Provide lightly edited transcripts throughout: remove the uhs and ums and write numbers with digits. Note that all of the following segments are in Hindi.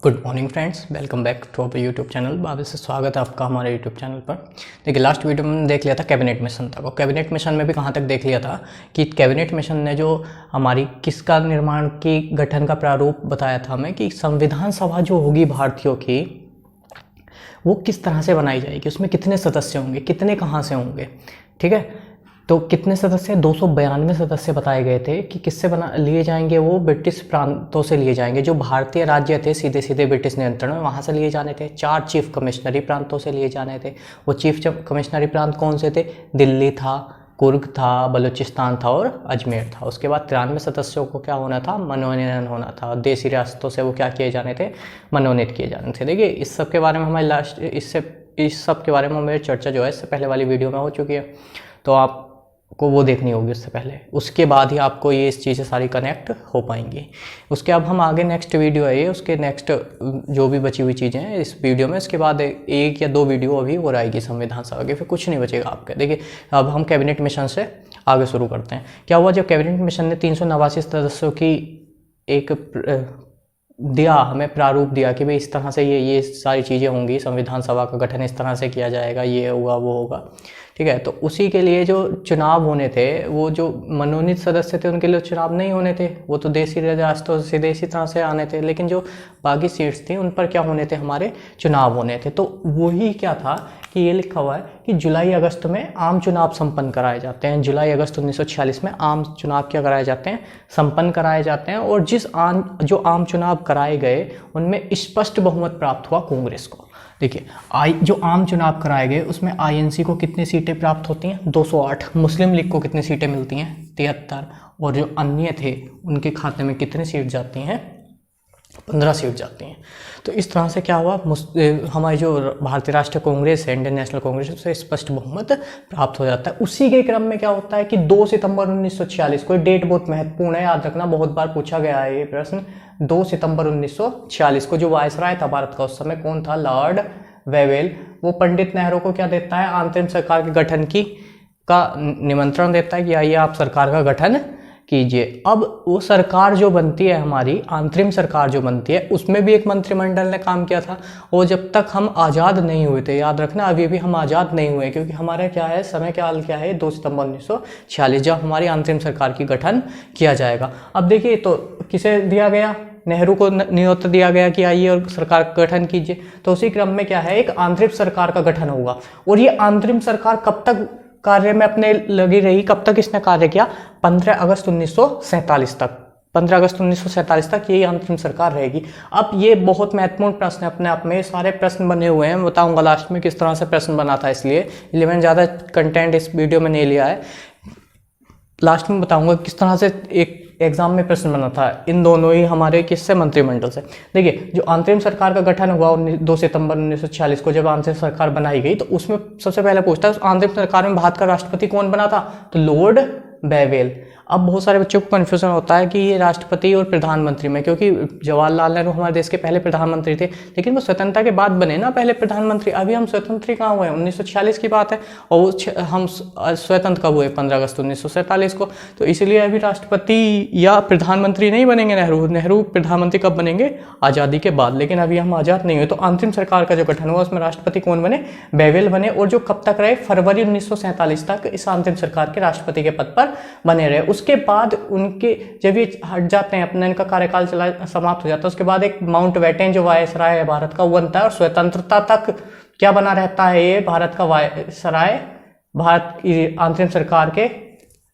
Good morning friends, welcome back to our YouTube channel. बाबे से स्वागत है आपका हमारे यूट्यूब चैनल पर। देखिए, लास्ट वीडियो में देख लिया था कैबिनेट मिशन तक, और कैबिनेट मिशन में भी कहाँ तक देख लिया था कि कैबिनेट मिशन ने जो हमारी किसका निर्माण की गठन का प्रारूप बताया था हमें कि संविधान सभा जो होगी भारतीयों की, वो किस तरह से बनाई जाएगी, उसमें कितने सदस्य होंगे, कितने कहाँ से होंगे। ठीक है, तो कितने सदस्य, 292 सदस्य बताए गए थे कि किससे बना लिए जाएंगे। वो ब्रिटिश प्रांतों से लिए जाएंगे, जो भारतीय राज्य थे सीधे सीधे ब्रिटिश नियंत्रण में, वहाँ से लिए जाने थे। 4 चीफ कमिश्नरी प्रांतों से लिए जाने थे। वो चीफ कमिश्नरी प्रांत कौन से थे? दिल्ली था, कुर्ग था, बलूचिस्तान था और अजमेर था। उसके बाद 93 सदस्यों को क्या होना था? मनोनयन होना था। देशी रियासतों से वो क्या किए जाने थे? मनोनीत किए जाने थे। देखिए, इस सब के बारे में हमारी इस सब के बारे में मेरी चर्चा जो है इससे पहले वाली वीडियो में हो चुकी है, तो आप को वो देखनी होगी उससे पहले। उसके बाद ही आपको ये इस चीज़ें सारी कनेक्ट हो पाएंगी। उसके अब हम आगे नेक्स्ट वीडियो है ये, उसके नेक्स्ट जो भी बची हुई चीज़ें हैं इस वीडियो में, इसके बाद 1 या 2 वीडियो अभी हो रहेगी संविधान सभा की, फिर कुछ नहीं बचेगा आपके। देखिए, अब हम कैबिनेट मिशन से आगे शुरू करते हैं। क्या हुआ जब कैबिनेट मिशन ने 389 सदस्यों की एक दिया, हमें प्रारूप दिया कि भाई इस तरह से ये सारी चीज़ें होंगी, संविधान सभा का गठन इस तरह से किया जाएगा, ये होगा वो होगा। ठीक है, तो उसी के लिए जो चुनाव होने थे, वो जो मनोनीत सदस्य थे उनके लिए चुनाव नहीं होने थे, वो तो देशी रियासतों से सीधे इसी तरह से आने थे। लेकिन जो बाकी सीट्स थी उन पर क्या होने थे? हमारे चुनाव होने थे। तो वही क्या था कि ये लिखा हुआ है कि जुलाई अगस्त में आम चुनाव संपन्न कराए जाते हैं। जुलाई अगस्त 1946 में आम चुनाव क्या कराए जाते हैं? संपन्न कराए जाते हैं। और जो आम चुनाव कराए गए उनमें स्पष्ट बहुमत प्राप्त हुआ कांग्रेस को। देखिए, जो आम चुनाव कराए गए उसमें आईएनसी को कितनी सीटें प्राप्त होती हैं? 208। मुस्लिम लीग को कितनी सीटें मिलती हैं? 73। और जो अन्य थे उनके खाते में कितनी सीट जाती हैं? 15 सीट जाती हैं। तो इस तरह से क्या हुआ, हमारी जो भारतीय राष्ट्रीय कांग्रेस है, इंडियन नेशनल कांग्रेस, उससे स्पष्ट बहुमत प्राप्त हो जाता है। उसी के क्रम में क्या होता है कि 2 सितंबर 1946 को, डेट बहुत महत्वपूर्ण है, याद रखना, बहुत बार पूछा गया है ये प्रश्न। 2 सितंबर 1946 को जो वायसराय था भारत का उस समय, कौन था? Lord Wavell. वो पंडित नेहरू को क्या देता है? अंतरिम सरकार के गठन का निमंत्रण देता है कि आइए आप सरकार का गठन कीजिए। अब वो सरकार जो बनती है, हमारी अंतरिम सरकार जो बनती है, उसमें भी एक मंत्रिमंडल ने काम किया था। और जब तक हम आज़ाद नहीं हुए थे, याद रखना, अभी भी हम आज़ाद नहीं हुए, क्योंकि हमारा क्या है, समय काल क्या है, 2 सितंबर 1946 जब हमारी अंतरिम सरकार की गठन किया जाएगा। अब देखिए, तो किसे दिया गया? नेहरू को न्योता दिया गया कि आइए और सरकार का गठन कीजिए। तो उसी क्रम में क्या है, एक अंतरिम सरकार का गठन होगा। और ये अंतरिम सरकार कब तक कार्य में अपने लगी रही? कब तक इसने कार्य किया? 15 अगस्त 1947 तक। 15 अगस्त 1947 तक यही अंतरिम सरकार रहेगी। अब ये बहुत महत्वपूर्ण प्रश्न है अपने आप में, सारे प्रश्न बने हुए हैं, बताऊंगा लास्ट में किस तरह से प्रश्न बना था, इसलिए मैंने ज़्यादा कंटेंट इस वीडियो में नहीं लिया है। लास्ट में बताऊंगा किस तरह से एक एग्जाम में प्रश्न बना था, इन दोनों ही हमारे किससे? मंत्रिमंडल से। देखिए, जो अंतरिम सरकार का गठन हुआ 2 सितंबर 1946 को, जब अंतरिम सरकार बनाई गई, तो उसमें सबसे पहले पूछता है उस अंतरिम सरकार में भारत का राष्ट्रपति कौन बना था? तो लॉर्ड वेवेल। अब बहुत सारे बच्चों को कन्फ्यूजन होता है कि ये राष्ट्रपति और प्रधानमंत्री में, क्योंकि जवाहरलाल नेहरू हमारे देश के पहले प्रधानमंत्री थे, लेकिन वो स्वतंत्रता के बाद बने ना पहले प्रधानमंत्री। अभी हम स्वतंत्र कहाँ हुए? 1946 की बात है, और हम स्वतंत्र कब हुए? 15 अगस्त 1947 को। तो इसलिए अभी राष्ट्रपति या प्रधानमंत्री नहीं बनेंगे नेहरू प्रधानमंत्री कब बनेंगे? आज़ादी के बाद। लेकिन अभी हम आज़ाद नहीं हुए। तो अंतरिम सरकार का जो गठन हुआ उसमें राष्ट्रपति कौन बने? वेवेल बने। और जो कब तक रहे? फरवरी 1947 तक इस अंतरिम सरकार के राष्ट्रपति के पद पर बने रहे। उसके बाद उनके जब ये हट जाते हैं, अपना इनका कार्यकाल समाप्त हो जाता है, उसके बाद एक माउंटबेटन जो वायसराय है भारत का, वो बनता है। और स्वतंत्रता तक क्या बना रहता है? ये भारत का वायसराय भारत की अंतरिम सरकार के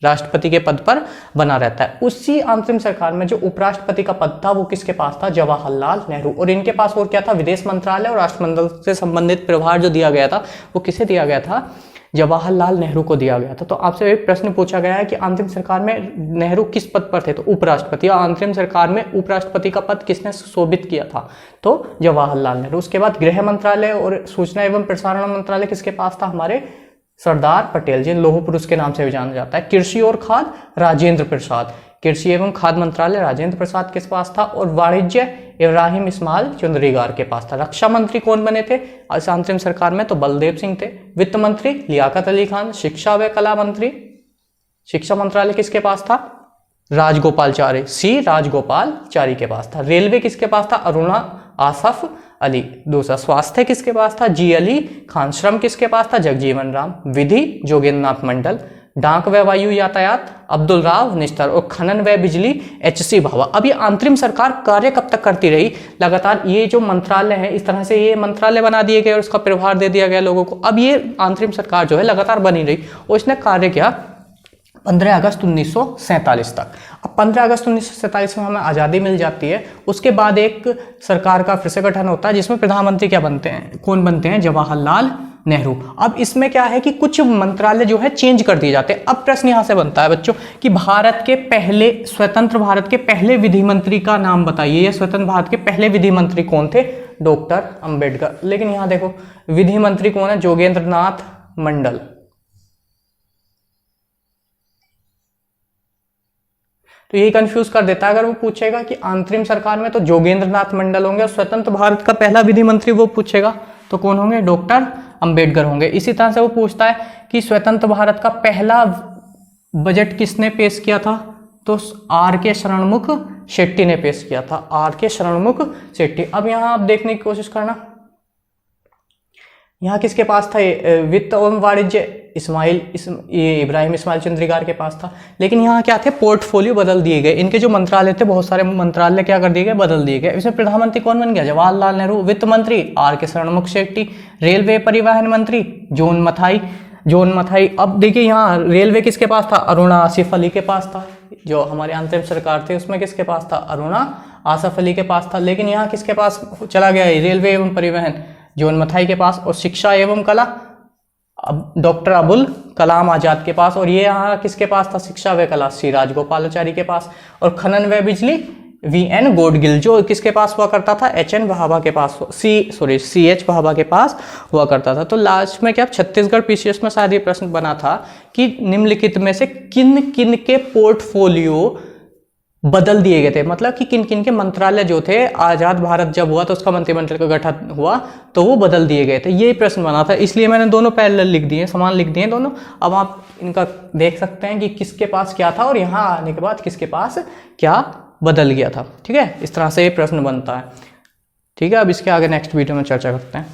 राष्ट्रपति के पद पर बना रहता है। उसी अंतरिम सरकार में जो उपराष्ट्रपति का पद था वो किसके पास था? जवाहरलाल नेहरू। और इनके पास और क्या था? विदेश मंत्रालय और राष्ट्रमंडल से संबंधित प्रभार जो दिया गया था वो किसे दिया गया था? जवाहरलाल नेहरू को दिया गया था। तो आपसे एक प्रश्न पूछा गया है कि अंतिम सरकार में नेहरू किस पद पर थे? तो उपराष्ट्रपति। और अंतरिम सरकार में उपराष्ट्रपति का पद किसने शोभित किया था? तो जवाहरलाल नेहरू। उसके बाद गृह मंत्रालय और सूचना एवं प्रसारण मंत्रालय किसके पास था? हमारे सरदार पटेल, जिन लौह पुरुष के नाम से भी जाना जाता है। कृषि और खाद राजेंद्र प्रसाद। कृषि एवं खाद्य मंत्रालय राजेंद्र प्रसाद के पास था। और वाणिज्य इब्राहिम इस्माइल चुंदरीगार के पास था। रक्षा मंत्री कौन बने थे अंतरिम सरकार में? तो बलदेव सिंह थे। वित्त मंत्री लियाकत अली खान। शिक्षा व कला मंत्री, शिक्षा मंत्रालय किसके पास था? राजगोपालचारी, सी राजगोपालचारी के पास था। रेलवे किसके पास था? आसफ अली। दूसरा स्वास्थ्य किसके पास था? जी अली खान। श्रम किसके पास था? जगजीवन राम। विधि जोगेंद्र नाथ मंडल। डाक व वायु यातायात अब्दुल राव निस्तर। और खनन व बिजली HC भाभा। अब ये अंतरिम सरकार कार्य कब तक करती रही? लगातार ये जो मंत्रालय है, इस तरह से ये मंत्रालय बना दिए गए और उसका प्रभार दे दिया गया लोगों को। अब ये अंतरिम सरकार जो है लगातार बनी रही और इसने कार्य किया 15 अगस्त 1947 तक। अब 15 अगस्त 1947 में हमें आज़ादी मिल जाती है। उसके बाद एक सरकार का फिर से गठन होता है जिसमें प्रधानमंत्री क्या बनते हैं? कौन बनते हैं? जवाहरलाल नेहरू। अब इसमें क्या है कि कुछ मंत्रालय जो है चेंज कर दिए जाते हैं। अब प्रश्न यहां से बनता है बच्चों कि भारत के पहले स्वतंत्र भारत के पहले विधि मंत्री का नाम बताइए। या स्वतंत्र भारत के पहले विधि मंत्री कौन थे? डॉक्टर अंबेडकर। लेकिन यहां देखो विधि मंत्री कौन है? जोगेंद्र नाथ मंडल। तो यही कंफ्यूज कर देता है। अगर वो पूछेगा कि अंतरिम सरकार में तो जोगेंद्र नाथ मंडल होंगे और स्वतंत्र भारत का पहला विधि मंत्री वो पूछेगा तो कौन होंगे? डॉक्टर अंबेडकर होंगे। इसी तरह से वो पूछता है कि स्वतंत्र भारत का पहला बजट किसने पेश किया था? तो RK शरणमुख शेट्टी ने पेश किया था। RK शरणमुख शेट्टी। अब यहां आप देखने की कोशिश करना, यहाँ किसके पास था? वित्त एवं वाणिज्य इब्राहिम इस्माइल चंद्रिकार के पास था। लेकिन यहाँ क्या थे? पोर्टफोलियो बदल दिए गए। इनके जो मंत्रालय थे, बहुत सारे मंत्रालय क्या कर दिए गए? बदल दिए गए। इसमें प्रधानमंत्री कौन बन गया? जवाहरलाल नेहरू। वित्त मंत्री RK शरणमुख शेट्टी। रेलवे परिवहन मंत्री जॉन मथाई। अब देखिए यहाँ रेलवे किसके पास था? अरुणा आसिफ अली के पास था। जो हमारे अंतरिम सरकार थे उसमें किसके पास था? अरुणा आसिफ अली के पास था। लेकिन यहाँ किसके पास चला गया? रेलवे एवं परिवहन जॉन मथाई के पास। और शिक्षा एवं कला डॉक्टर अबुल कलाम आजाद के पास। और ये यहाँ किसके पास था? शिक्षा व कला श्री राजगोपालाचारी के पास। और खनन व बिजली VN गौडगिल। जो किसके पास हुआ करता था? HN भाभा के पास, CH भाभा के पास हुआ करता था। तो लास्ट में क्या छत्तीसगढ़ PCS में शायद ये प्रश्न बना था कि निम्नलिखित में से किन किन के पोर्टफोलियो बदल दिए गए थे? मतलब कि किन किन के मंत्रालय जो थे, आजाद भारत जब हुआ तो उसका मंत्रिमंडल का गठन हुआ तो वो बदल दिए गए थे। ये प्रश्न बना था, इसलिए मैंने दोनों पैरेलल लिख दिए, समान लिख दिए दोनों। अब आप इनका देख सकते हैं कि किसके पास क्या था और यहाँ आने के बाद किसके पास क्या बदल गया था। ठीक है, इस तरह से ये प्रश्न बनता है। ठीक है, अब इसके आगे नेक्स्ट वीडियो में चर्चा करते हैं।